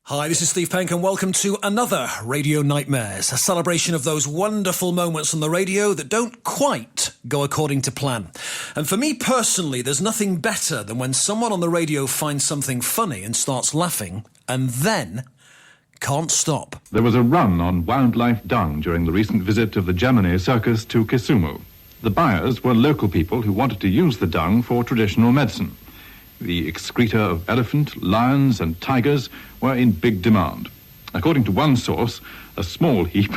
Hi, this is Steve Penk and welcome to another Radio Nightmares, a celebration of those wonderful moments on the radio that don't quite go according to plan. And for me personally, there's nothing better than when someone on the radio finds something funny and starts laughing and then can't stop. There was a run on wildlife dung during the recent visit of the Gemini circus to Kisumu. The buyers were local people who wanted to use the dung for traditional medicine. The excreta of elephant, lions and tigers were in big demand. According to one source, a small heap...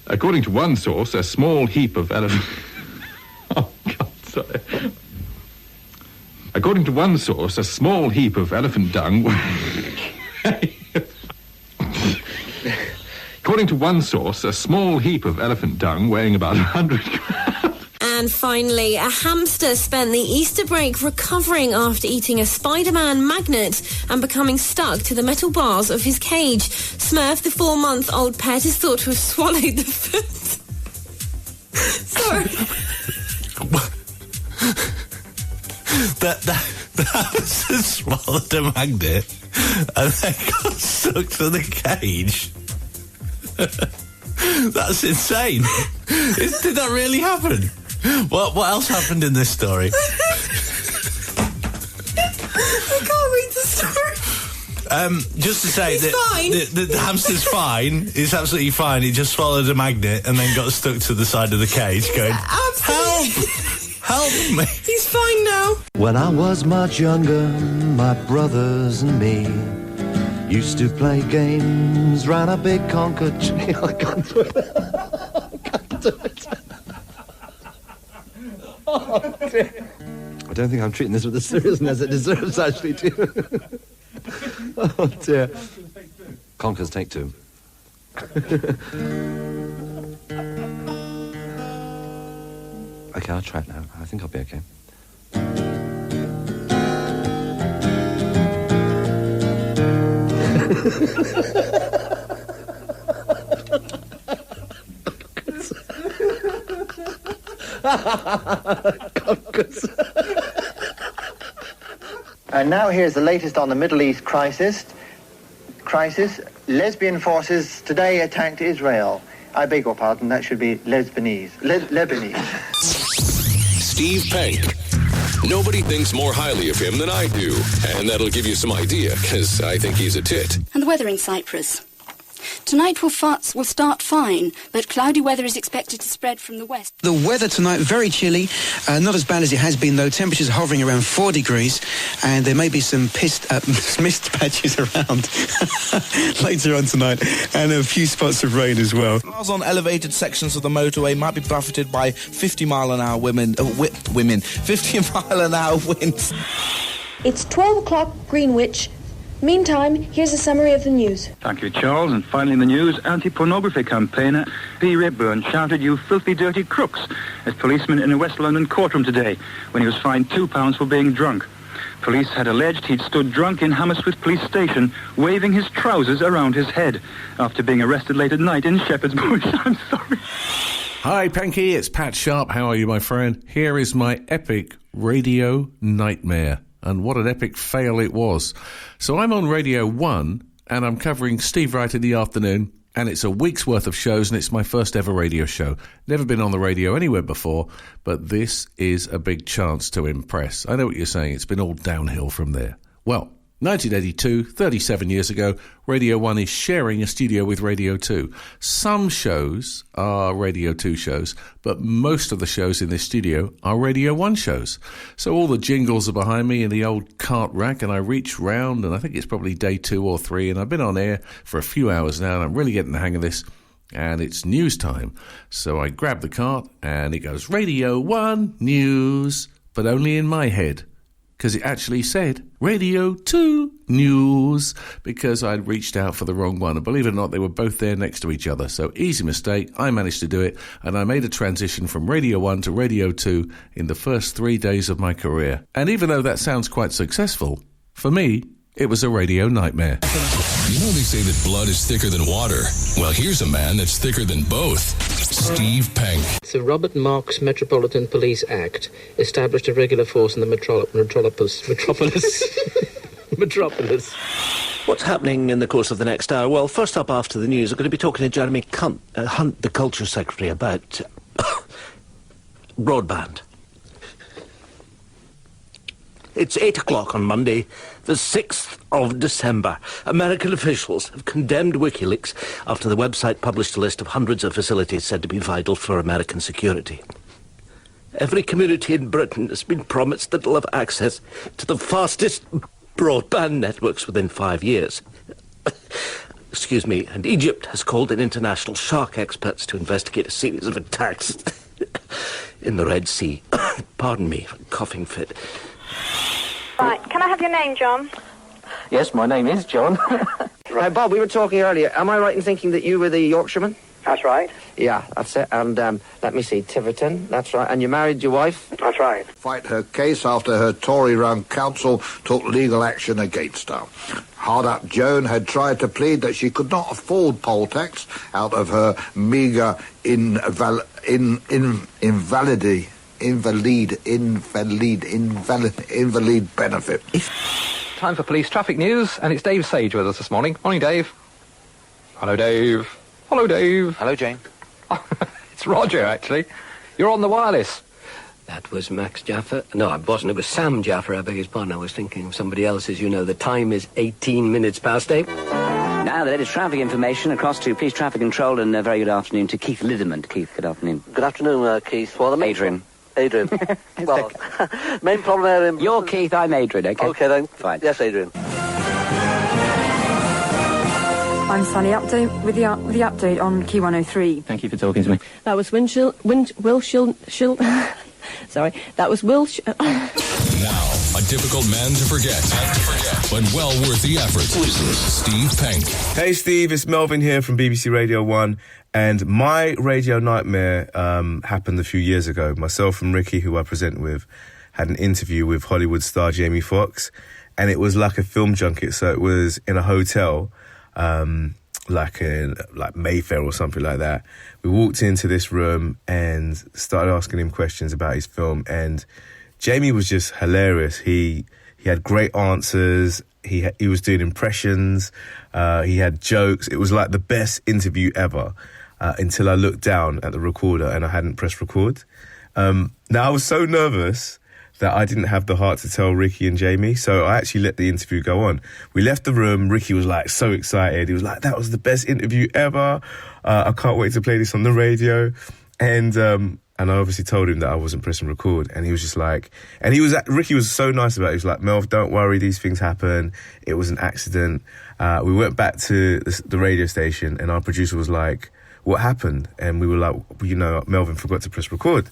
According to one source, a small heap of elephant... Oh, God, sorry. According to one source, a small heap of elephant dung... According to one source, a small heap of elephant dung weighing about 100 grams. And finally, a hamster spent the Easter break recovering after eating a Spider-Man magnet and becoming stuck to the metal bars of his cage. Smurf, the 4-month-old pet, is thought to have swallowed the foot. Sorry. The hamster swallowed a magnet and then got stuck to the cage. That's insane. Did that really happen? What else happened in this story? I can't read the story. Just to say that the hamster's fine. It's absolutely fine. He just swallowed a magnet and then got stuck to the side of the cage going, help! Help me! He's fine now. When I was much younger, my brothers and me used to play games round a big Concord tree. I can't do it. I can't do it. Oh, dear. I don't think I'm treating this with the seriousness it deserves, actually, too. Oh, dear. Conker's take two. Okay, I'll try it now. I think I'll be okay. And now here's the latest on the Middle East crisis. Lesbian forces today attacked Israel. I beg your pardon, that should be Lebanese. Steve Penk. Nobody thinks more highly of him than I do, and that'll give you some idea, because I think he's a tit. And the weather in Cyprus. Tonight will start fine, but cloudy weather is expected to spread from the west. The weather tonight, very chilly, not as bad as it has been, though. Temperatures hovering around 4 degrees, and there may be some mist patches around later on tonight, and a few spots of rain as well. Cars on elevated sections of the motorway might be buffeted by 50-mile-an-hour 50-mile-an-hour winds. It's 12 o'clock Greenwich. Meantime, here's a summary of the news. Thank you, Charles. And finally in the news, anti-pornography campaigner P. Redburn shouted, "You filthy, dirty crooks," as policemen in a West London courtroom today when he was fined £2 for being drunk. Police had alleged he'd stood drunk in Hammersmith Police Station, waving his trousers around his head after being arrested late at night in Shepherd's Bush. I'm sorry. Hi, Penky, it's Pat Sharp. How are you, my friend? Here is my epic radio nightmare. And what an epic fail it was. So I'm on Radio 1, and I'm covering Steve Wright in the afternoon, and it's a week's worth of shows, and it's my first ever radio show. Never been on the radio anywhere before, but this is a big chance to impress. I know what you're saying. It's been all downhill from there. Well, 1982, 37 years ago, Radio 1 is sharing a studio with Radio 2. Some shows are Radio 2 shows, but most of the shows in this studio are Radio 1 shows. So all the jingles are behind me in the old cart rack, and I reach round, and I think it's probably day 2 or 3, and I've been on air for a few hours now, and I'm really getting the hang of this, and it's news time. So I grab the cart, and it goes, Radio 1 News, but only in my head, because it actually said Radio 2 News, because I'd reached out for the wrong one. And believe it or not, they were both there next to each other. So easy mistake. I managed to do it, and I made a transition from Radio 1 to Radio 2 in the first 3 days of my career. And even though that sounds quite successful, for me, It was a radio nightmare. You know they say that blood is thicker than water. Well, here's a man that's thicker than both. Steve Penk. The Robert Marks Metropolitan Police Act established a regular force in the metropolis. Metropolis. What's happening in the course of the next hour? Well, first up after the news, I'm going to be talking to Jeremy Hunt, the Culture Secretary, about broadband. It's 8 o'clock on Monday, the 6th of December. American officials have condemned WikiLeaks after the website published a list of hundreds of facilities said to be vital for American security. Every community in Britain has been promised that it'll have access to the fastest broadband networks within 5 years. Excuse me, and Egypt has called in international shark experts to investigate a series of attacks in the Red Sea. Pardon me, coughing fit. Right, can I have your name, John? Yes, my name is John. Right, Bob, we were talking earlier. Am I right in thinking that you were the Yorkshireman? That's right. Yeah, that's it. And let me see, Tiverton, that's right. And you married your wife? That's right. Fight her case after her Tory-run council took legal action against her. Hard-up Joan had tried to plead that she could not afford poll tax out of her meagre invalid benefit. Time for police traffic news, and it's Dave Sage with us this morning. Morning, Dave. Hello, Dave. Hello, Dave. Hello, Jane. It's Roger, actually. You're on the wireless. That was Max Jaffer. No, I wasn't. It was Sam Jaffer, I beg his pardon. I was thinking of somebody else. As you know, the time is 18 minutes past 8. Now, the latest traffic information across to Police Traffic Control, and a very good afternoon to Keith Liderman. Keith, good afternoon. Good afternoon, Keith. Well, Adrian. Well, main problem there in... You're Keith, I'm Adrian, okay? Okay, then. Fine. Yes, Adrian. I'm Sally Update with the update on Key 103. Thank you for talking to me. That was Sorry, that was Will... Now, a difficult man to forget, but well worth the effort. Steve Penk. Hey Steve, it's Melvin here from BBC Radio 1, and my radio nightmare happened a few years ago. Myself and Ricky, who I present with, had an interview with Hollywood star Jamie Foxx, and it was like a film junket, so it was in a hotel, like Mayfair or something like that. We walked into this room and started asking him questions about his film, and Jamie was just hilarious. He had great answers. He was doing impressions. He had jokes. It was like the best interview ever until I looked down at the recorder and I hadn't pressed record. Now, I was so nervous that I didn't have the heart to tell Ricky and Jamie, so I actually let the interview go on. We left the room. Ricky was like so excited. He was like, "That was the best interview ever. I can't wait to play this on the radio." And I obviously told him that I wasn't pressing record, and he was just like, Ricky was so nice about it. He was like, "Melv, don't worry, these things happen. It was an accident." We went back to the radio station, and our producer was like, "What happened?" And we were like, Melvin forgot to press record.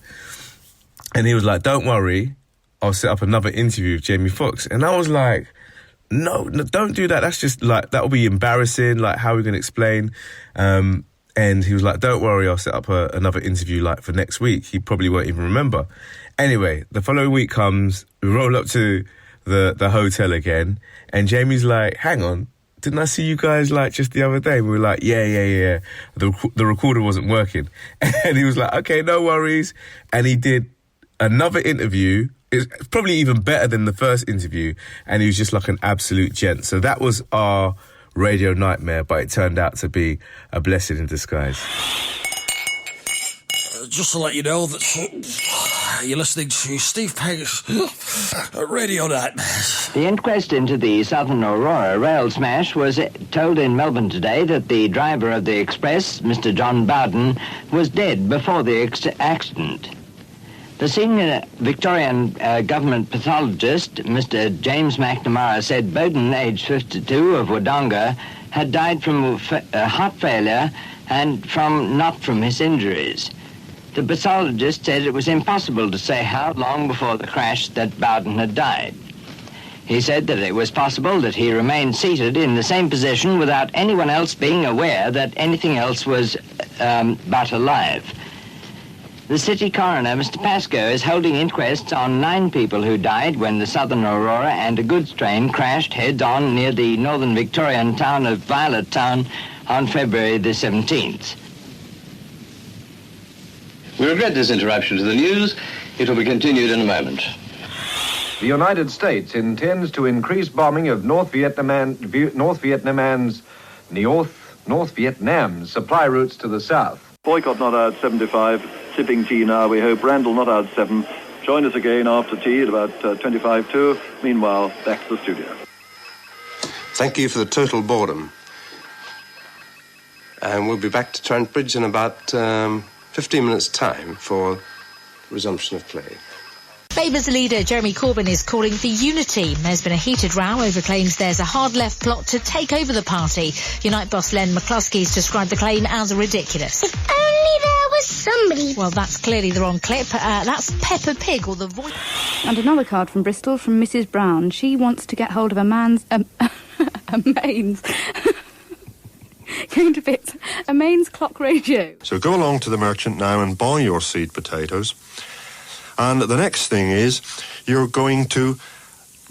And he was like, "Don't worry, I'll set up another interview with Jamie Foxx." And I was like, no, don't do that. That's just like, that'll be embarrassing. Like, how are we going to explain? And he was like, "Don't worry, I'll set up another interview like for next week." He probably won't even remember. Anyway, the following week comes, we roll up to the hotel again, and Jamie's like, "Hang on, didn't I see you guys like just the other day?" We were like, yeah. The recorder wasn't working. And he was like, "Okay, no worries." And he did another interview. It's probably even better than the first interview, and he was just like an absolute gent. So that was our radio nightmare, but it turned out to be a blessing in disguise. Just to let you know that you're listening to Steve Penk's Radio Nightmares. The inquest into the Southern Aurora rail smash was told in Melbourne today that the driver of the express, Mr. John Bowden, was dead before the accident. The senior Victorian government pathologist, Mr. James McNamara, said Bowden, aged 52, of Wodonga, had died from heart failure and not from his injuries. The pathologist said it was impossible to say how long before the crash that Bowden had died. He said that it was possible that he remained seated in the same position without anyone else being aware that anything else was but alive. The city coroner, Mr. Pascoe, is holding inquests on 9 people who died when the Southern Aurora and a goods train crashed head-on near the northern Victorian town of Violet Town on February the 17th. We regret this interruption to the news. It will be continued in a moment. The United States intends to increase bombing of North Vietnam's supply routes to the south. Boycott not out 75, sipping tea now, we hope. Randall not out 7. Join us again after tea at about 25 to. Meanwhile, back to the studio. Thank you for the total boredom. And we'll be back to Trent Bridge in about 15 minutes' time for resumption of play. Labour's leader Jeremy Corbyn is calling for unity. There's been a heated row over claims there's a hard left plot to take over the party. Unite boss Len McCluskey's described the claim as ridiculous. If only there was somebody. Well, that's clearly the wrong clip. That's Peppa Pig or the voice. And another card from Bristol from Mrs. Brown. She wants to get hold of a Mainz going to bits. A Mainz clock radio. So go along to the merchant now and buy your seed potatoes. And the next thing is you're going to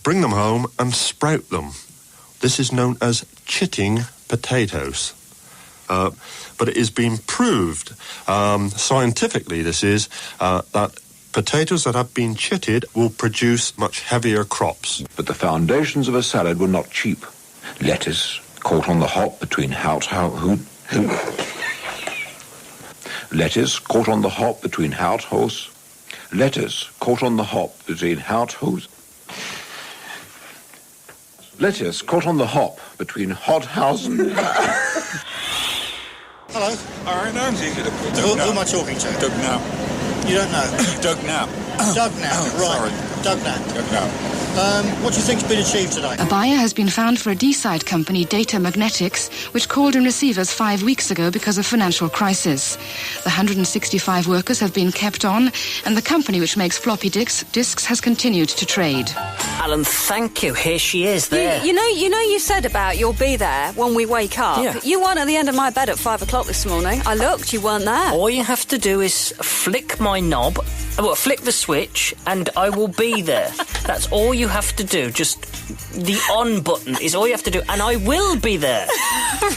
bring them home and sprout them. This is known as chitting potatoes. But it has been proved scientifically, this is, that potatoes that have been chitted will produce much heavier crops. But the foundations of a salad were not cheap. Lettuce caught on the hop between lettuce caught on the hop between house. Lettuce caught on the hop between house. Lettuce caught on the hop between Hodhausen. Hello. Aaron Owens. Who am I talking to? Doug Now. You don't know? Doug Now. Doug Now, right. Sorry. Doug Now. What do you think's been achieved today? A buyer has been found for a D-side company, Data Magnetics, which called in receivers 5 weeks ago because of financial crisis. The 165 workers have been kept on, and the company which makes floppy disks has continued to trade. Alan, thank you. Here she is there. You know you said about you'll be there when we wake up. Yeah. You weren't at the end of my bed at 5 o'clock this morning. I looked, you weren't there. All you have to do is flick my knob, flick the switch, and I will be there. That's all you have to do. Just the on button is all you have to do, and I will be there.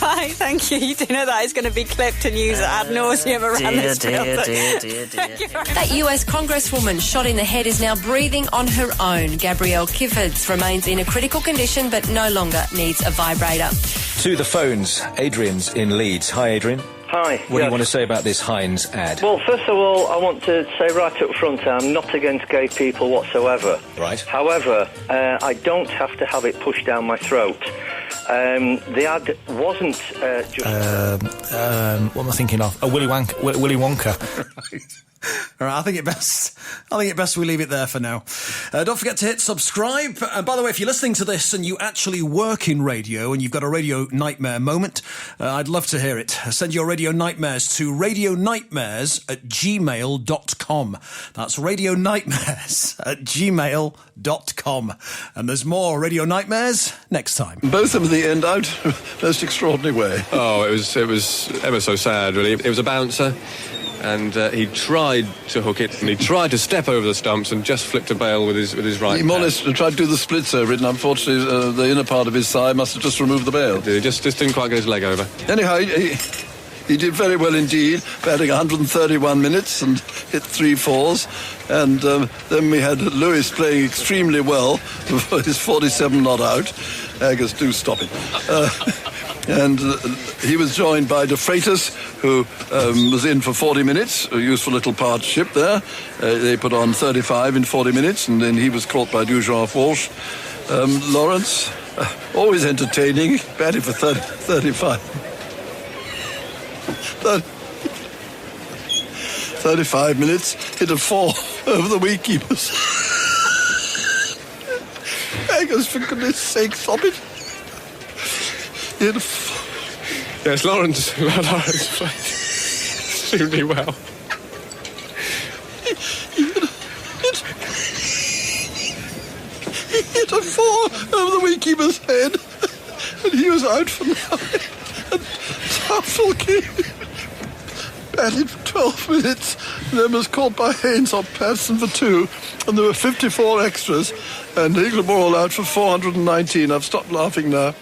Right, thank you. You do know that is going to be clipped and used ad nauseum around this building. Dear. That US Congresswoman shot in the head is now breathing on her own. Gabrielle Giffords remains in a critical condition but no longer needs a vibrator. To the phones, Adrian's in Leeds. Hi, Adrian. Hi. What do you want to say about this Heinz ad? Well, first of all, I want to say right up front, I'm not against gay people whatsoever. Right. However, I don't have to have it pushed down my throat. The ad wasn't just... what am I thinking of? Willy Wonka. All right, I think it best we leave it there for now. Don't forget to hit subscribe. And by the way, if you're listening to this and you actually work in radio and you've got a radio nightmare moment, I'd love to hear it. Send your radio nightmares to radionightmares@gmail.com. That's radionightmares@gmail.com. And there's more Radio Nightmares next time. Both of them at the end out most extraordinary way. Oh, it was ever so sad, really. It was a bouncer. And he tried to hook it, and he tried to step over the stumps and just flipped a bail with his right hand. He tried to do the splits over it, and unfortunately the inner part of his thigh must have just removed the bail. He just didn't quite get his leg over. Anyhow, he did very well indeed, batting 131 minutes and hit 3 fours. And then we had Lewis playing extremely well for his 47 not out. Agars, do stop it. And he was joined by De Freitas, who was in for 40 minutes, a useful little partnership there. They put on 35 in 40 minutes, and then he was caught by Dujean Walsh. Lawrence, always entertaining, batting for 35. 35 minutes, hit a 4 over the wicketkeepers. Agars, for goodness sake, stop it. Yes, Lawrence played extremely well. He hit a 4 over the wicketkeeper's head, and he was out for now. And Tafel batted for 12 minutes, Then was caught by Haynes on Patterson for 2, and there were 54 extras, and England were all out for 419. I've stopped laughing now.